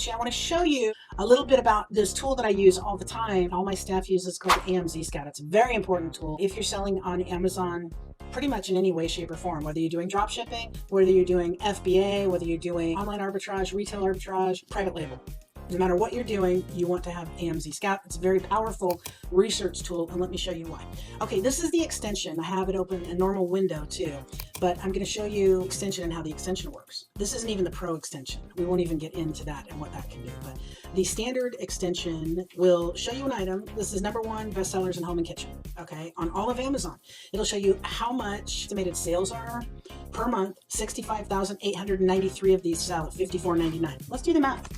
Actually, I want to show you a little bit about this tool that I use all the time. All my staff uses, called AMZ Scout. It's a very important tool if you're selling on Amazon pretty much in any way, shape, or form, whether you're doing drop shipping, whether you're doing FBA, whether you're doing online arbitrage, retail arbitrage, private label. No matter what you're doing, you want to have AMZ Scout. It's a very powerful research tool, and let me show you why. Okay, this is the extension. I have it open in a normal window too, but I'm going to show you extension and how the extension works. This isn't even the pro extension. We won't even get into that and what that can do, but the standard extension will show you an item. This is #1 bestsellers in home and kitchen, okay, on all of Amazon. It'll show you how much estimated sales are per month. 65,893 of these sell at $54.99. Let's do the math.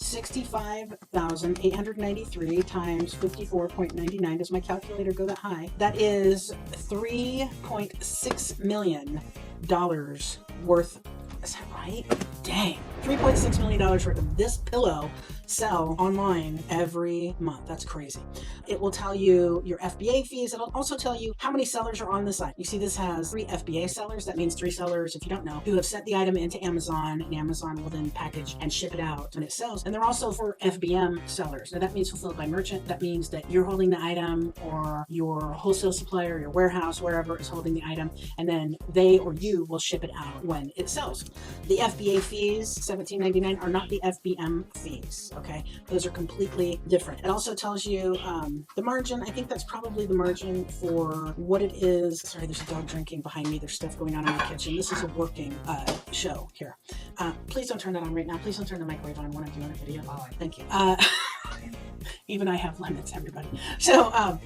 65,893 times 54.99. Does my calculator go that high? That is $3.6 million worth. Is that right? Dang. $3.6 million worth of this pillow sell online every month. That's crazy. It will tell you your FBA fees. It'll also tell you how many sellers are on the site. You see this has 3 FBA sellers. That means 3 sellers, if you don't know, who have sent the item into Amazon, and Amazon will then package and ship it out when it sells. And they're also 4 FBM sellers. Now that means fulfilled by merchant. That means that you're holding the item, or your wholesale supplier, your warehouse, wherever is holding the item, and then they or you will ship it out when it sells. The FBA fees, $17.99, are not the FBM fees. Okay, those are completely different. It also tells you the margin. I think that's probably the margin for what it is. Sorry, there's a dog drinking behind me. There's stuff going on in the kitchen. This is a working show here. Please don't turn that on right now. Please don't turn the microwave on when I'm doing a video. Thank you. Even I have limits, everybody. So I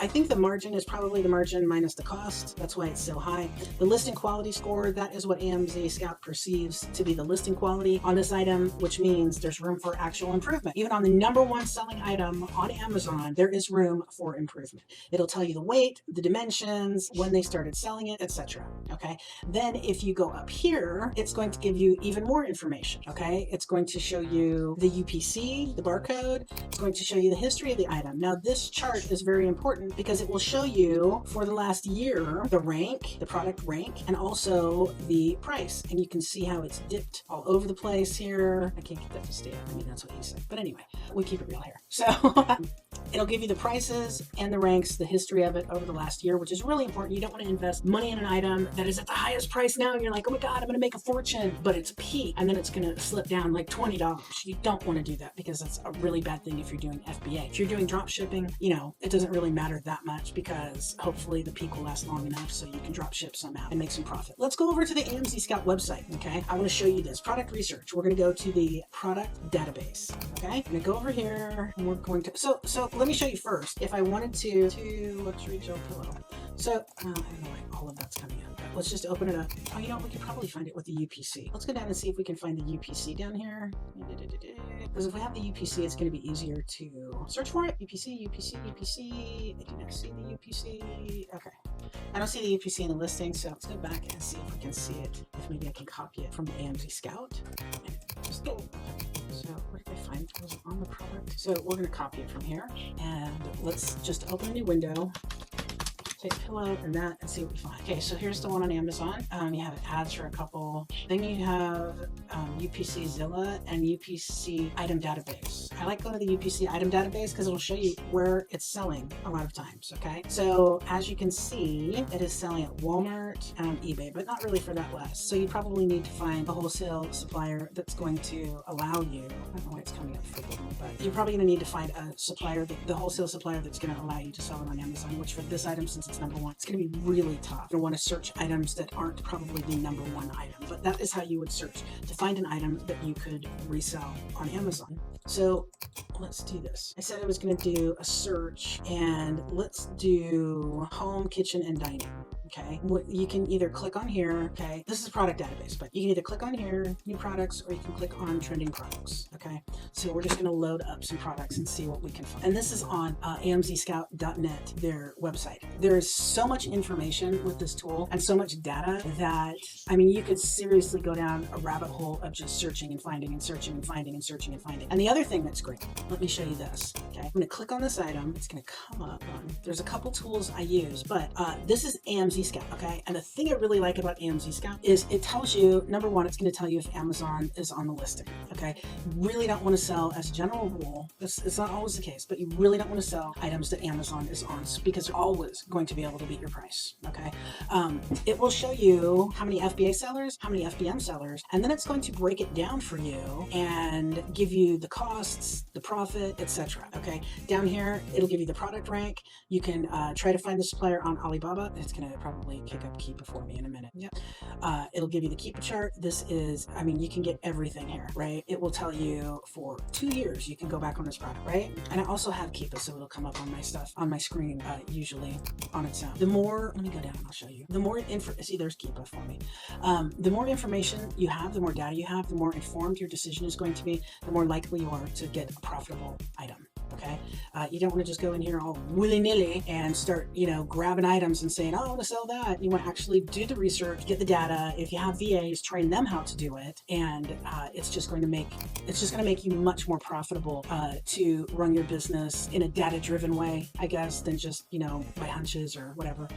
think the margin is probably the margin minus the cost. That's why it's so high. The listing quality score, that is what AMZ Scout perceives to be the listing quality on this item, which means there's room for actual improvement. Even on the #1 selling item on Amazon, there is room for improvement. It'll tell you the weight, the dimensions, when they started selling it, etc. Okay. Then if you go up here, it's going to give you even more information. Okay. It's going to show you the UPC, the barcode. It's going to show you the history of the item. Now this chart is very important because it will show you for the last year the rank, the product rank, and also the price. And you can see how it's dipped all over the place here. I can't get that to stay up. I mean, that's what he said. But anyway, we keep it real here. So it'll give you the prices and the ranks, the history of it over the last year, which is really important. You don't want to invest money in an item that is at the highest price now, and you're like, oh my God, I'm going to make a fortune, but it's peak, and then it's going to slip down like $20. You don't want to do that because that's a really bad thing if you're doing FBA. If you're doing drop shipping, you know, it doesn't really matter that much because hopefully the peak will last long enough so you can drop ship somehow and make some profit. Let's go over to the AMZ Scout website, okay? I want to show you this. Product research. We're going to go to the product database, okay? I'm going to go over here and we're going to, so let me show you first. If I wanted to luxury gel pillow. So, I don't know why all of that's coming up. Let's just open it up. Oh, you know, we could probably find it with the UPC. Let's go down and see if we can find the UPC down here. Because if we have the UPC, it's going to be easier to search for it. UPC. I do not see the UPC. Okay. I don't see the UPC in the listing, so let's go back and see if we can see it. If maybe I can copy it from the AMZ Scout. Just go. So where did I find it? Was it on the product? So we're going to copy it from here. And let's just open a new window. Take a pillow and that and see what we find. Okay, so here's the one on Amazon. You have ads for a couple. Then you have UPC Zilla and UPC Item Database. I like going to the UPC Item Database because it'll show you where it's selling a lot of times, okay? So as you can see, it is selling at Walmart and eBay, but not really for that less. So you probably need to find a wholesale supplier that's going to allow you, I don't know why it's coming up for them, but you're probably going to need to find a supplier, the wholesale supplier that's going to allow you to sell it on Amazon, which for this item, since it's #1, it's going to be really tough. You'll want to search items that aren't probably the #1 item, but that is how you would search to find an item that you could resell on Amazon. So let's do this. I said I was going to do a search, and let's do home, kitchen, and dining. Okay, you can either click on here. Okay, this is a product database, but you can either click on here, new products, or you can click on trending products. Okay, so we're just going to load up some products and see what we can find. And this is on amzscout.net, their website. There There's so much information with this tool and so much data that, I mean, you could seriously go down a rabbit hole of just searching and finding and searching and finding and searching and finding. And the other thing that's great, let me show you this. Okay, I'm going to click on this item. It's going to come up. There's a couple tools I use, but this is AMZ Scout. Okay, and the thing I really like about AMZ Scout is it tells you, number one, it's going to tell you if Amazon is on the listing. Okay, you really don't want to sell, as a general rule, it's not always the case, but you really don't want to sell items that Amazon is on, because they're always going to be able to beat your price. Okay, it will show you how many FBA sellers, how many FBM sellers, and then it's going to break it down for you and give you the costs, the profit, etc. Okay, down here it'll give you the product rank. You can try to find the supplier on Alibaba. It's going to probably kick up Keepa for me in a minute. Yep. It'll give you the Keepa chart. This is, I mean, you can get everything here, right? It will tell you for 2 years you can go back on this product, right? And I also have Keepa, so it'll come up on my stuff on my screen, usually on its own. The more, let me go down and I'll show you. The more info, see, there's Keepa for me. The more information you have, the more data you have, the more informed your decision is going to be, the more likely you are to get a profitable item. Okay, you don't want to just go in here all willy-nilly and start, you know, grabbing items and saying, oh, I want to sell that. You want to actually do the research, get the data. If you have VAs, train them how to do it, and it's just going to make you much more profitable to run your business in a data-driven way, I guess, than just, you know, by hunches or whatever.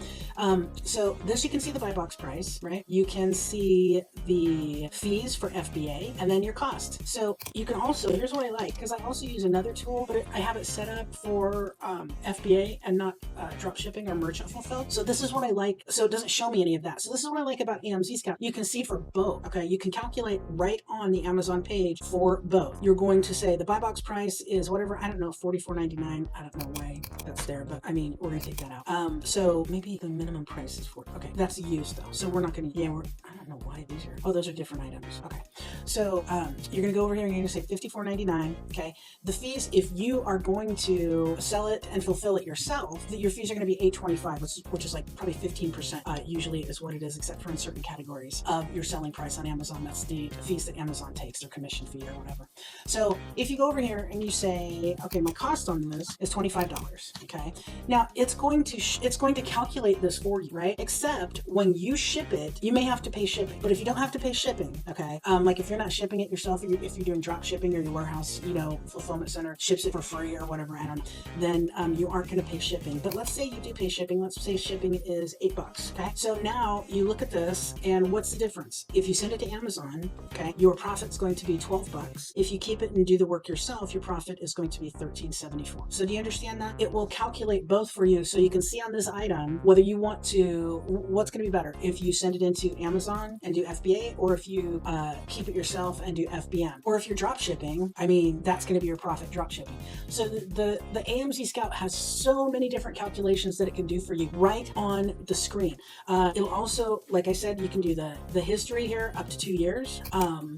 So this, you can see the buy box price, right? You can see the fees for FBA and then your cost. So you can also, here's what I like, because I also use another tool, but I have it set up for FBA and not drop shipping or merchant fulfilled. So this is what I like. So it doesn't show me any of that. So this is what I like about AMZ Scout. You can see for both. Okay, you can calculate right on the Amazon page for both. You're going to say the buy box price is whatever, I don't know, $44.99. I don't know why that's there, but I mean, we're gonna take that out. So maybe the minimum price is $40. Okay, that's used though, so we're not gonna. I don't know why these are. Oh, those are different items. Okay, so you're gonna go over here and you're gonna say $54.99. Okay, the fees, if you are going to sell it and fulfill it yourself, your fees are going to be $8.25, which is like probably 15%, usually is what it is, except for in certain categories of your selling price on Amazon. That's the fees that Amazon takes, their commission fee or whatever. So if you go over here and you say, okay, my cost on this is $25. Okay, now it's going to calculate this for you, right? Except when you ship it, you may have to pay shipping. But if you don't have to pay shipping, okay, like if you're not shipping it yourself, if you're doing drop shipping or your warehouse, you know, fulfillment center ships it for free or whatever, I don't know, then you aren't going to pay shipping. But let's say you do pay shipping. Let's say shipping is $8. Okay, so now you look at this, and what's the difference? If you send it to Amazon, okay, your profit's going to be $12. If you keep it and do the work yourself, your profit is going to be $13.74. So do you understand that? It will calculate both for you, so you can see on this item whether you want to, what's going to be better, if you send it into Amazon and do FBA, or if you keep it yourself and do FBM, or if you're drop shipping. I mean, that's going to be your profit, drop shipping. So the AMZ Scout has so many different calculations that it can do for you right on the screen. It'll also, like I said, you can do the history here up to 2 years.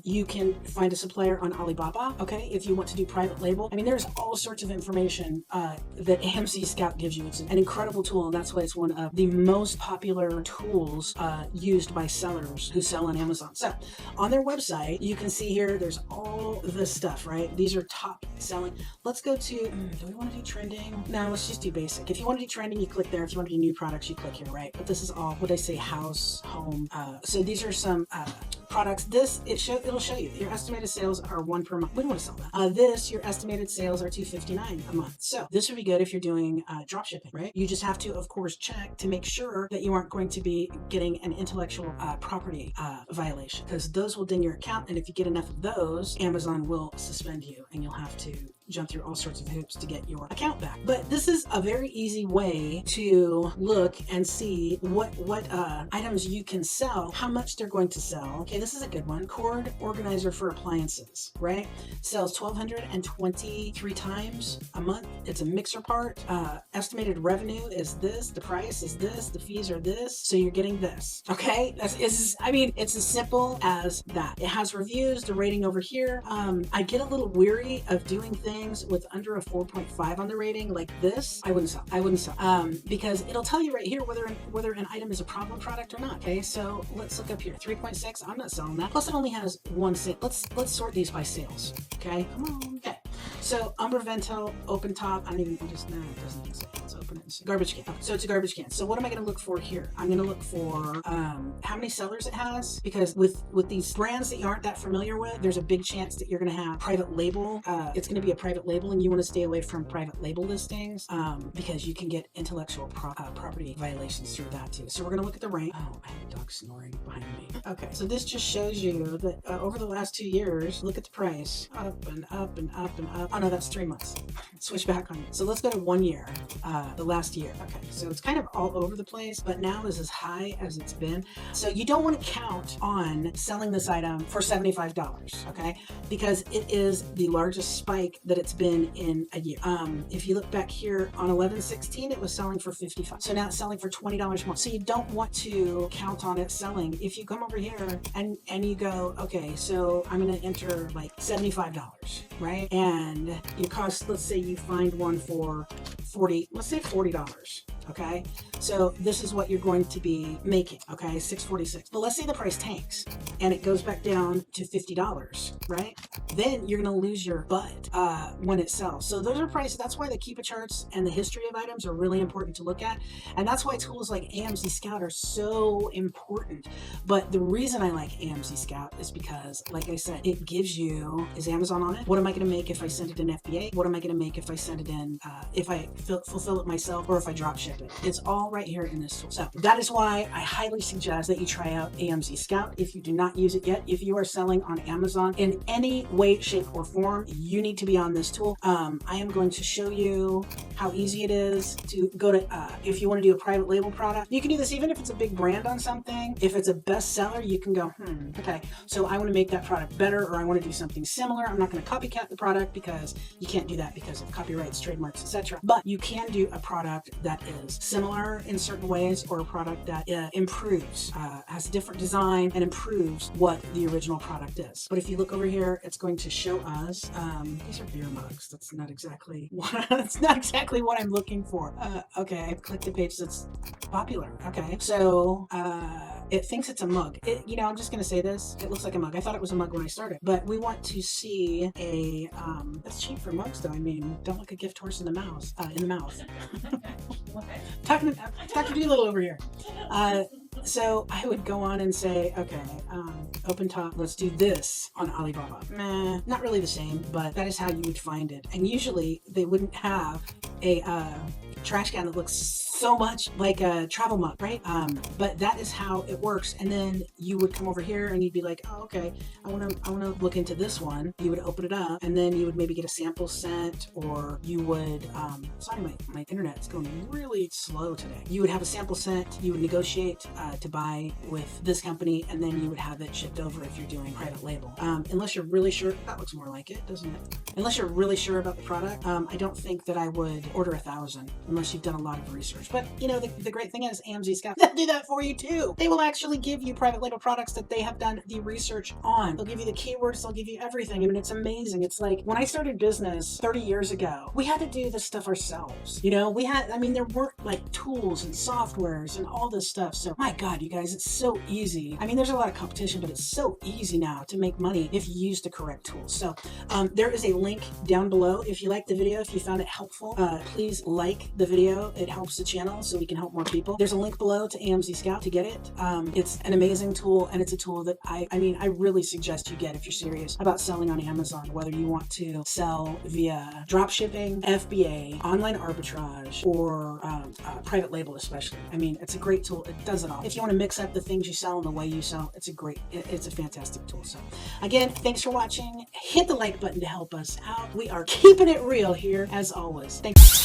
You can find a supplier on Alibaba, okay, if you want to do private label. I mean, there's all sorts of information that AMZ Scout gives you. It's an incredible tool, and that's why it's one of the most popular tools used by sellers who sell on Amazon. So on their website, you can see here, there's all this stuff, right? These are top selling. Let's go to, do we want to do trending? No, let's just do basic. If you want to do trending, you click there. If you want to do new products, you click here, right? But this is all, what I say, house, home. So these are some products. This, it'll show you your estimated sales are 1 per month. We don't want to sell that. This, your estimated sales are $259 a month. So this would be good if you're doing drop shipping, right? You just have to, of course, check to make sure that you aren't going to be getting an intellectual property violation, because those will ding your account, and if you get enough of those, Amazon will suspend you, and you'll have to jump through all sorts of hoops to get your account back. But this is a very easy way to look and see what items you can sell, how much they're going to sell. Okay, this is a good one. Cord organizer for appliances, right? Sells 1,223 times a month. It's a mixer part. Estimated revenue is this. The price is this. The fees are this. So you're getting this. Okay, I mean, it's as simple as that. It has reviews. The rating over here. I get a little weary of doing things with under a 4.5 on the rating like this. I wouldn't sell. Because it'll tell you right here whether an item is a problem product or not. Okay, so let's look up here. 3.6. I'm not selling that. Plus, it only has one sale. Let's sort these by sales. Okay, come on. Okay. So Umber Vento, open top. I don't even just no, it doesn't even say. Let's open it and see. Garbage can. Oh, so it's a garbage can. So what am I going to look for here? I'm going to look for how many sellers it has, because with these brands that you aren't that familiar with, there's a big chance that you're going to have private label. It's going to be a private label, and you want to stay away from private label listings because you can get intellectual property violations through that too. So we're going to look at the rank. Oh, I have a dog snoring behind me. Okay, so this just shows you that over the last 2 years, look at the price, up and up and up and up. Oh no, that's 3 months. Switch back on you. So let's go to 1 year, the last year. Okay, so it's kind of all over the place, but now is as high as it's been. So you don't want to count on selling this item for $75, okay? Because it is the largest spike that it's been in a year. If you look back here on 11/16, it was selling for $55. So now it's selling for $20 more. So you don't want to count on it selling. If you come over here and you go, okay, so I'm going to enter like $75, right? And it costs, let's say you find one for let's say $40. Okay, so this is what you're going to be making. Okay, $6.46. But let's say the price tanks and it goes back down to $50, right? Then you're going to lose your butt when it sells. So those are prices. That's why the Keepa charts and the history of items are really important to look at, and that's why tools like AMZ Scout are so important. But the reason I like AMZ Scout is because, like I said, it gives you, is Amazon on it? What am I going to make if I send it in FBA? What am I going to make if I send it in, if I fulfill it myself, or if I drop ship it? It's all right here in this tool. So that is why I highly suggest that you try out AMZ Scout if you do not use it yet. If you are selling on Amazon in any way, shape, or form, you need to be on this tool. I am going to show you how easy it is to go to, if you want to do a private label product, you can do this even if it's a big brand on something. If it's a bestseller, you can go, okay, so I want to make that product better, or I want to do something similar. I'm not going to copycat the product because you can't do that because of copyrights, trademarks, etc. But you can do a product that is similar in certain ways, or a product that improves, has a different design and improves what the original product is. But if you look over here, it's going to show us, these are beer mugs. That's not exactly what I'm looking for. Okay, click the page that's popular. Okay, so it thinks it's a mug. I'm just going to say this. It looks like a mug. I thought it was a mug when I started, but we want to see a, that's cheap for mugs though. I mean, don't look a gift horse in the mouth, Talking Dr. Doolittle over here. So I would go on and say, okay, open top, let's do this on Alibaba. Not really the same, but that is how you would find it. And usually they wouldn't have a trash can that looks so much like a travel mug, right? But that is how it works. And then you would come over here and you'd be like, oh, okay, I want to look into this one. You would open it up, and then you would maybe get a sample sent, or you would, sorry, my internet's going really slow today. You would have a sample sent, you would negotiate to buy with this company, and then you would have it shipped over if you're doing private label. Unless you're really sure, that looks more like it, doesn't it? Unless you're really sure about the product, I don't think that I would order 1,000 unless you've done a lot of research. But the great thing is AMZ Scout, they'll do that for you too. They will actually give you private label products that they have done the research on. They'll give you the keywords, they'll give you everything. I mean, it's amazing. It's like when I started business 30 years ago, we had to do this stuff ourselves. There weren't like tools and softwares and all this stuff. So my God, you guys, it's so easy. I mean, there's a lot of competition, but it's so easy now to make money if you use the correct tools. So there is a link down below. If you liked the video, if you found it helpful, please like the video. It helps the channel so we can help more people. There's a link below to AMZ Scout to get it. It's an amazing tool, and it's a tool that I really suggest you get if you're serious about selling on Amazon, whether you want to sell via drop shipping, FBA, online arbitrage, or private label especially. I mean, it's a great tool. It does it all. If you want to mix up the things you sell and the way you sell, it's a fantastic tool. So again, thanks for watching. Hit the like button to help us out. We are keeping it real here as always. Thanks.